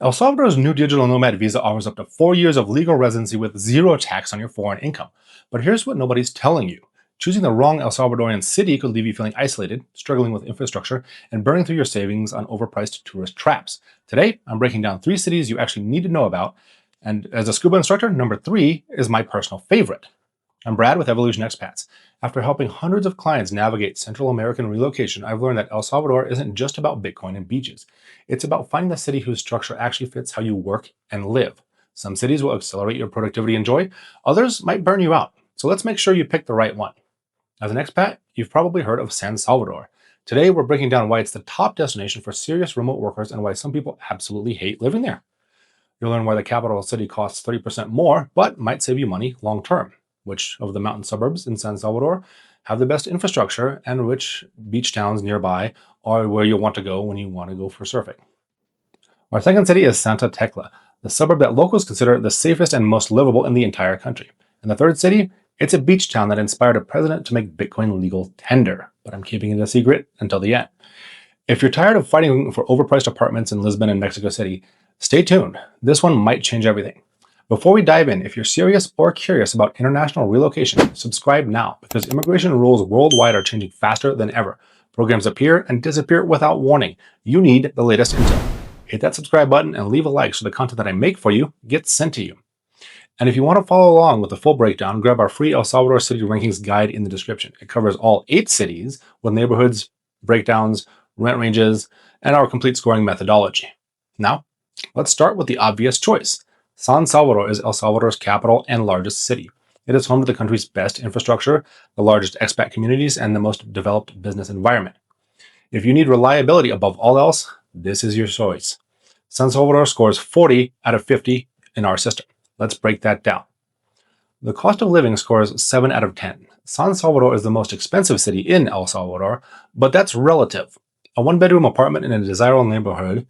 El Salvador's new digital nomad visa offers up to 4 years of legal residency with zero tax on your foreign income. But here's what nobody's telling you. Choosing the wrong El Salvadorian city could leave you feeling isolated, struggling with infrastructure, and burning through your savings on overpriced tourist traps. Today, I'm breaking down 3 cities you actually need to know about. And as a scuba instructor, number 3 is my personal favorite. I'm Brad with Evolution Expats. After helping hundreds of clients navigate Central American relocation, I've learned that El Salvador isn't just about Bitcoin and beaches. It's about finding the city whose structure actually fits how you work and live. Some cities will accelerate your productivity and joy, others might burn you out. So let's make sure you pick the right one. As an expat, you've probably heard of San Salvador. Today, we're breaking down why it's the top destination for serious remote workers and why some people absolutely hate living there. You'll learn why the capital city costs 30% more, but might save you money long term. Which of the mountain suburbs in San Salvador have the best infrastructure, and which beach towns nearby are where you'll want to go when you want to go for surfing. Our second city is Santa Tecla, the suburb that locals consider the safest and most livable in the entire country. And the third city, it's a beach town that inspired a president to make Bitcoin legal tender, but I'm keeping it a secret until the end. If you're tired of fighting for overpriced apartments in Lisbon and Mexico City, stay tuned. This one might change everything. Before we dive in, if you're serious or curious about international relocation, subscribe now because immigration rules worldwide are changing faster than ever. Programs appear and disappear without warning. You need the latest intel. Hit that subscribe button and leave a like so the content that I make for you gets sent to you. And if you want to follow along with the full breakdown, grab our free El Salvador City Rankings guide in the description. It covers all 8 cities with neighborhoods, breakdowns, rent ranges, and our complete scoring methodology. Now, let's start with the obvious choice. San Salvador is El Salvador's capital and largest city. It is home to the country's best infrastructure, the largest expat communities, and the most developed business environment. If you need reliability above all else, this is your choice. San Salvador scores 40 out of 50 in our system. Let's break that down. The cost of living scores 7 out of 10. San Salvador is the most expensive city in El Salvador, but that's relative. A one-bedroom apartment in a desirable neighborhood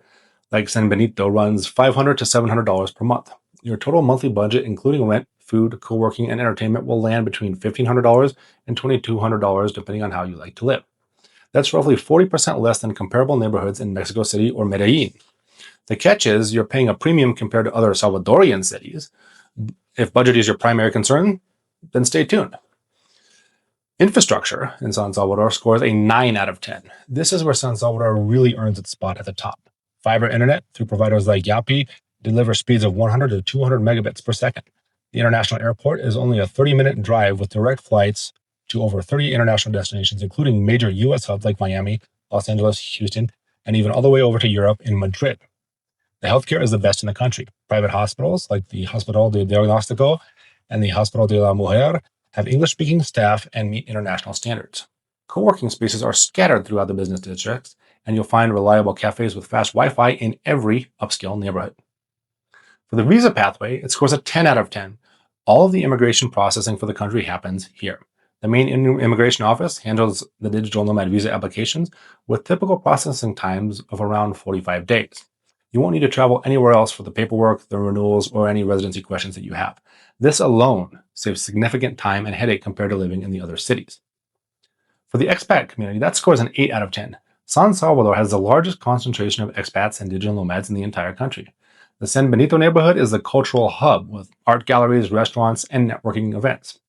like San Benito runs $500 to $700 per month. Your total monthly budget, including rent, food, co-working, and entertainment, will land between $1,500 and $2,200 depending on how you like to live. That's roughly 40% less than comparable neighborhoods in Mexico City or Medellin. The catch is you're paying a premium compared to other Salvadorian cities. If budget is your primary concern, then stay tuned. Infrastructure in San Salvador scores a 9 out of 10. This is where San Salvador really earns its spot at the top. Fiber internet through providers like Yapi delivers speeds of 100 to 200 megabits per second. The international airport is only a 30-minute drive with direct flights to over 30 international destinations, including major U.S. hubs like Miami, Los Angeles, Houston, and even all the way over to Europe in Madrid. The healthcare is the best in the country. Private hospitals like the Hospital de Diagnóstico and the Hospital de la Mujer have English-speaking staff and meet international standards. Co-working spaces are scattered throughout the business districts, and you'll find reliable cafes with fast Wi-Fi in every upscale neighborhood. For the visa pathway, it scores a 10 out of 10. All of the immigration processing for the country happens here. The main immigration office handles the digital nomad visa applications with typical processing times of around 45 days. You won't need to travel anywhere else for the paperwork, the renewals, or any residency questions that you have. This alone saves significant time and headache compared to living in the other cities. For the expat community, that scores an 8 out of 10. San Salvador has the largest concentration of expats and digital nomads in the entire country. The San Benito neighborhood is the cultural hub with art galleries, restaurants, and networking events.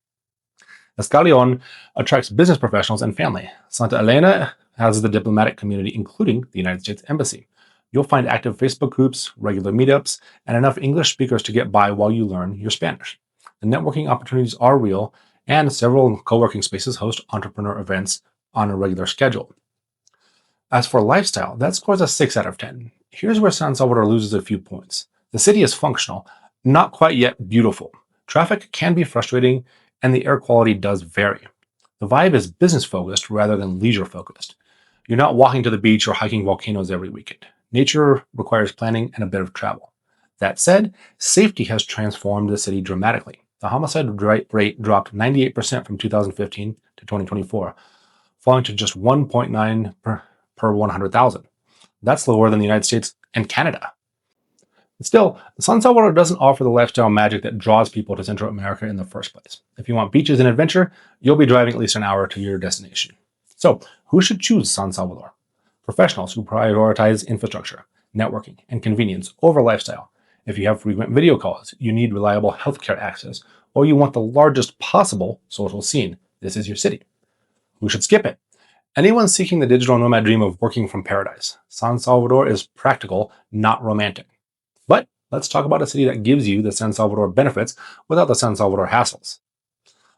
Escalion attracts business professionals and family. Santa Elena has the diplomatic community, including the United States Embassy. You'll find active Facebook groups, regular meetups, and enough English speakers to get by while you learn your Spanish. The networking opportunities are real, and several co-working spaces host entrepreneur events on a regular schedule. As for lifestyle, that scores a 6 out of 10. Here's where San Salvador loses a few points. The city is functional, not quite yet beautiful. Traffic can be frustrating, and the air quality does vary. The vibe is business-focused rather than leisure-focused. You're not walking to the beach or hiking volcanoes every weekend. Nature requires planning and a bit of travel. That said, safety has transformed the city dramatically. The homicide rate dropped 98% from 2015 to 2024, falling to just 1.9 per 100,000. That's lower than the United States and Canada. Still, San Salvador doesn't offer the lifestyle magic that draws people to Central America in the first place. If you want beaches and adventure, you'll be driving at least an hour to your destination. So, who should choose San Salvador? Professionals who prioritize infrastructure. networking, and convenience over lifestyle. If you have frequent video calls, you need reliable healthcare access, or you want the largest possible social scene, this is your city. Who should skip it? Anyone seeking the digital nomad dream of working from paradise. San Salvador is practical, not romantic. But let's talk about a city that gives you the San Salvador benefits without the San Salvador hassles.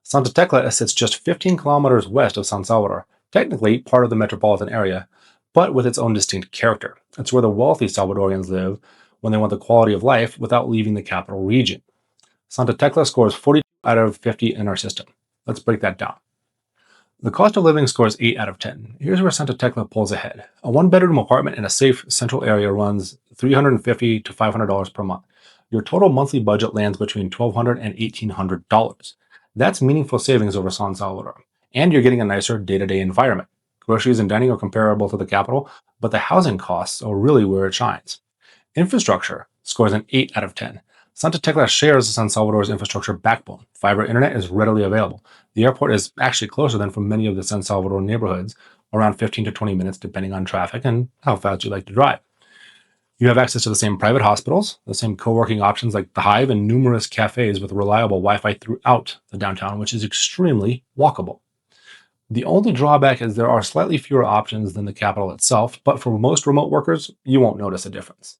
Santa Tecla sits just 15 kilometers west of San Salvador, technically part of the metropolitan area, but with its own distinct character. It's where the wealthy Salvadorians live when they want the quality of life without leaving the capital region. Santa Tecla scores 42 out of 50 in our system. Let's break that down. The cost of living scores 8 out of 10. Here's where Santa Tecla pulls ahead. A one-bedroom apartment in a safe central area runs $350 to $500 per month. Your total monthly budget lands between $1,200 and $1,800. That's meaningful savings over San Salvador. And you're getting a nicer day-to-day environment. Groceries and dining are comparable to the capital, but the housing costs are really where it shines. Infrastructure scores an 8 out of 10. Santa Tecla shares San Salvador's infrastructure backbone. Fiber internet is readily available. The airport is actually closer than from many of the San Salvador neighborhoods, around 15 to 20 minutes depending on traffic and how fast you like to drive. You have access to the same private hospitals, the same co-working options like the Hive, and numerous cafes with reliable Wi-Fi throughout the downtown, which is extremely walkable. The only drawback is there are slightly fewer options than the capital itself, but for most remote workers, you won't notice a difference.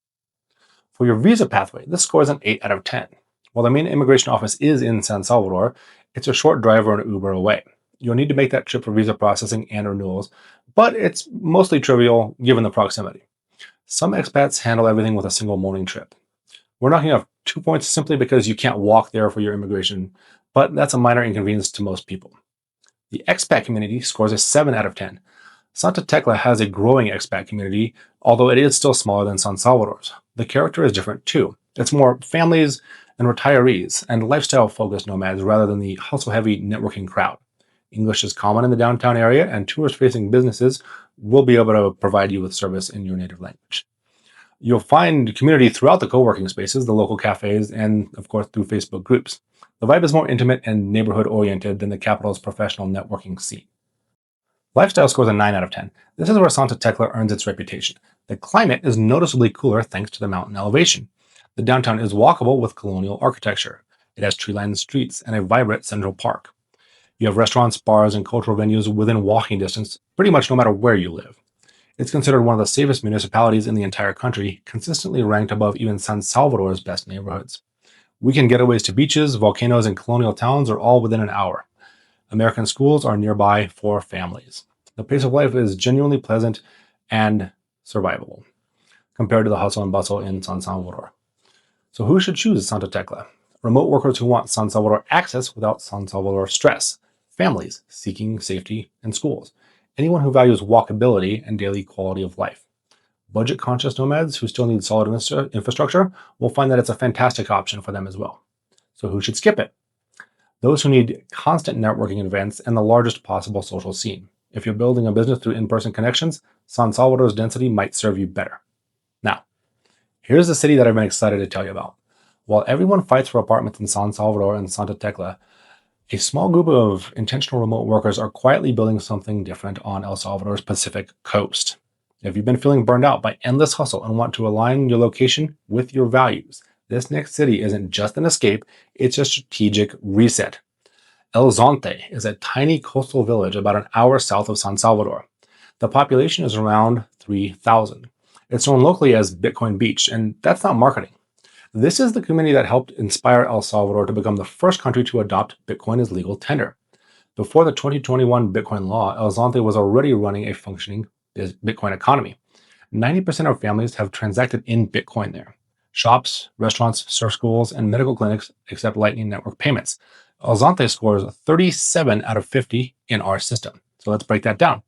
For your visa pathway, this scores an 8 out of 10. While the main immigration office is in San Salvador, it's a short drive or an Uber away. You'll need to make that trip for visa processing and renewals, but it's mostly trivial given the proximity. Some expats handle everything with a single morning trip. We're knocking off 2 points simply because you can't walk there for your immigration, but that's a minor inconvenience to most people. The expat community scores a 7 out of 10. Santa Tecla has a growing expat community, although it is still smaller than San Salvador's. The character is different too. It's more families and retirees and lifestyle-focused nomads rather than the hustle-heavy networking crowd. English is common in the downtown area, and tourist-facing businesses will be able to provide you with service in your native language. You'll find community throughout the co-working spaces, the local cafes, and of course through Facebook groups. The vibe is more intimate and neighborhood-oriented than the capital's professional networking scene. Lifestyle scores a 9 out of 10. This is where Santa Tecla earns its reputation. The climate is noticeably cooler thanks to the mountain elevation. The downtown is walkable with colonial architecture. It has tree-lined streets and a vibrant central park. You have restaurants, bars, and cultural venues within walking distance, pretty much no matter where you live. It's considered one of the safest municipalities in the entire country, consistently ranked above even San Salvador's best neighborhoods. Weekend getaways to beaches, volcanoes, and colonial towns are all within an hour. American schools are nearby for families. The pace of life is genuinely pleasant and survivable compared to the hustle and bustle in San Salvador. So who should choose Santa Tecla? Remote workers who want San Salvador access without San Salvador stress. Families seeking safety and schools. Anyone who values walkability and daily quality of life. Budget-conscious nomads who still need solid infrastructure will find that it's a fantastic option for them as well. So who should skip it? Those who need constant networking events and the largest possible social scene. If you're building a business through in-person connections, San Salvador's density might serve you better. Now, here's the city that I've been excited to tell you about. While everyone fights for apartments in San Salvador and Santa Tecla, a small group of intentional remote workers are quietly building something different on El Salvador's Pacific coast. If you've been feeling burned out by endless hustle and want to align your location with your values, this next city isn't just an escape, it's a strategic reset. El Zonte is a tiny coastal village about an hour south of San Salvador. The population is around 3,000. It's known locally as Bitcoin Beach, and that's not marketing. This is the community that helped inspire El Salvador to become the first country to adopt Bitcoin as legal tender. Before the 2021 Bitcoin law, El Zonte was already running a functioning Bitcoin economy. 90% of families have transacted in Bitcoin there. Shops, restaurants, surf schools, and medical clinics accept Lightning Network payments. El Zonte scores 37 out of 50 in our system. So let's break that down.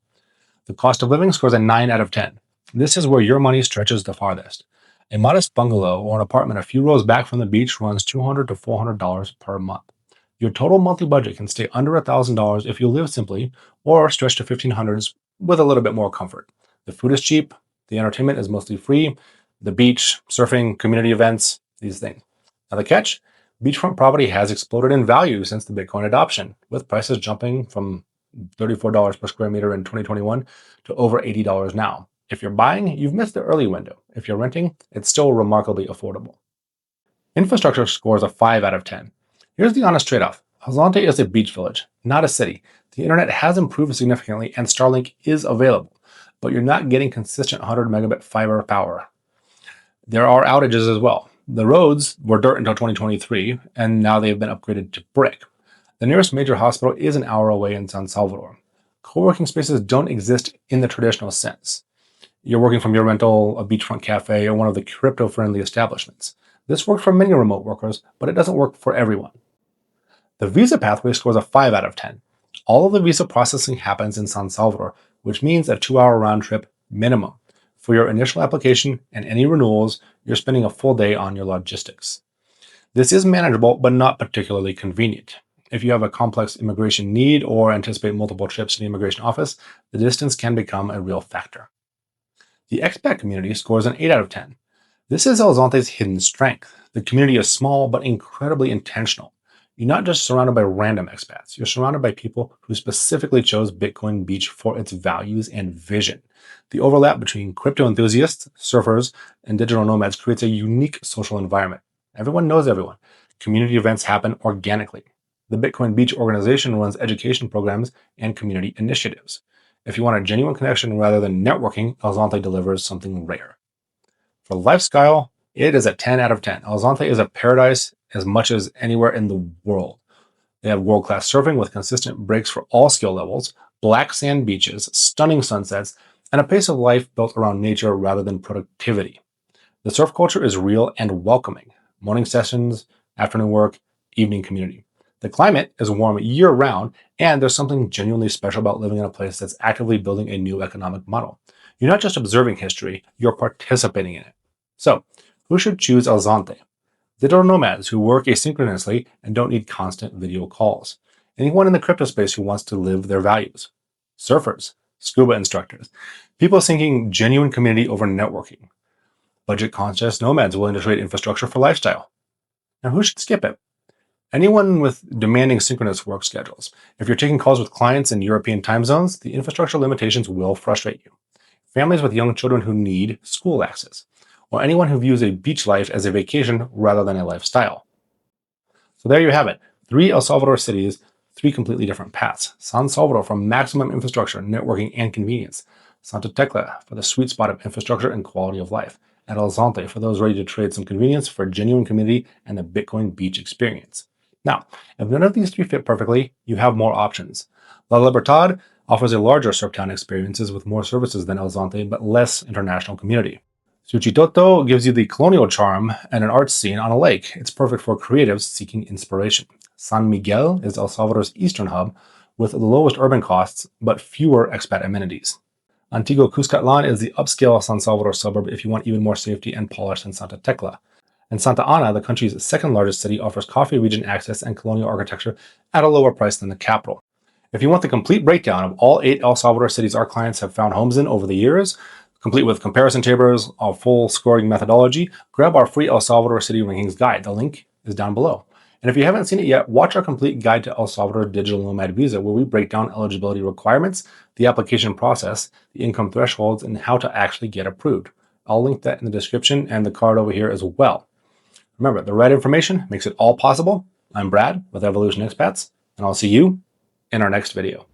The cost of living scores a 9 out of 10. This is where your money stretches the farthest. A modest bungalow or an apartment a few rows back from the beach runs $200 to $400 per month. Your total monthly budget can stay under $1,000 if you live simply, or stretch to $1,500s with a little bit more comfort. The food is cheap, the entertainment is mostly free, the beach, surfing, community events, these things. Now the catch? Beachfront property has exploded in value since the Bitcoin adoption, with prices jumping from $34 per square meter in 2021 to over $80 now. If you're buying, you've missed the early window. If you're renting, it's still remarkably affordable. Infrastructure scores a 5 out of 10. Here's the honest trade-off. Zonte is a beach village, not a city. The internet has improved significantly and Starlink is available, but you're not getting consistent 100 megabit fiber power. There are outages as well. The roads were dirt until 2023, and now they've been upgraded to brick. The nearest major hospital is an hour away in San Salvador. Co-working spaces don't exist in the traditional sense. You're working from your rental, a beachfront cafe, or one of the crypto-friendly establishments. This works for many remote workers, but it doesn't work for everyone. The visa pathway scores a 5 out of 10. All of the visa processing happens in San Salvador, which means a 2-hour round trip minimum. For your initial application and any renewals, you're spending a full day on your logistics. This is manageable, but not particularly convenient. If you have a complex immigration need or anticipate multiple trips to the immigration office, the distance can become a real factor. The expat community scores an 8 out of 10. This is El Zonte's hidden strength. The community is small, but incredibly intentional. You're not just surrounded by random expats. You're surrounded by people who specifically chose Bitcoin Beach for its values and vision. The overlap between crypto enthusiasts, surfers, and digital nomads creates a unique social environment. Everyone knows everyone. Community events happen organically. The Bitcoin Beach organization runs education programs and community initiatives. If you want a genuine connection rather than networking, El Zonte delivers something rare. For lifestyle, it is a 10 out of 10. El Zonte is a paradise as much as anywhere in the world. They have world-class surfing with consistent breaks for all skill levels, black sand beaches, stunning sunsets, and a pace of life built around nature rather than productivity. The surf culture is real and welcoming. Morning sessions, afternoon work, evening community. The climate is warm year-round, and there's something genuinely special about living in a place that's actively building a new economic model. You're not just observing history, you're participating in it. So, who should choose El Zonte? Digital nomads who work asynchronously and don't need constant video calls. Anyone in the crypto space who wants to live their values. Surfers, scuba instructors, people seeking genuine community over networking. Budget-conscious nomads willing to trade infrastructure for lifestyle. Now, who should skip it? Anyone with demanding synchronous work schedules. If you're taking calls with clients in European time zones, the infrastructure limitations will frustrate you. Families with young children who need school access, or anyone who views a beach life as a vacation rather than a lifestyle. So there you have it. 3 El Salvador cities, 3 completely different paths. San Salvador for maximum infrastructure, networking, and convenience. Santa Tecla for the sweet spot of infrastructure and quality of life. And El Zonte for those ready to trade some convenience for genuine community and the Bitcoin beach experience. Now, if none of these 3 fit perfectly, you have more options. La Libertad offers a larger surftown experiences with more services than El Zonte, but less international community. Suchitoto gives you the colonial charm and an art scene on a lake. It's perfect for creatives seeking inspiration. San Miguel is El Salvador's eastern hub with the lowest urban costs, but fewer expat amenities. Antigua Cuscatlan is the upscale San Salvador suburb if you want even more safety and polish than Santa Tecla. And Santa Ana, the country's second largest city, offers coffee region access and colonial architecture at a lower price than the capital. If you want the complete breakdown of all 8 El Salvador cities our clients have found homes in over the years, complete with comparison tables, a full scoring methodology, grab our free El Salvador City Rankings guide. The link is down below. And if you haven't seen it yet, watch our complete guide to El Salvador Digital Nomad Visa, where we break down eligibility requirements, the application process, the income thresholds, and how to actually get approved. I'll link that in the description and the card over here as well. Remember, the right information makes it all possible. I'm Brad with Evolution Expats, and I'll see you in our next video.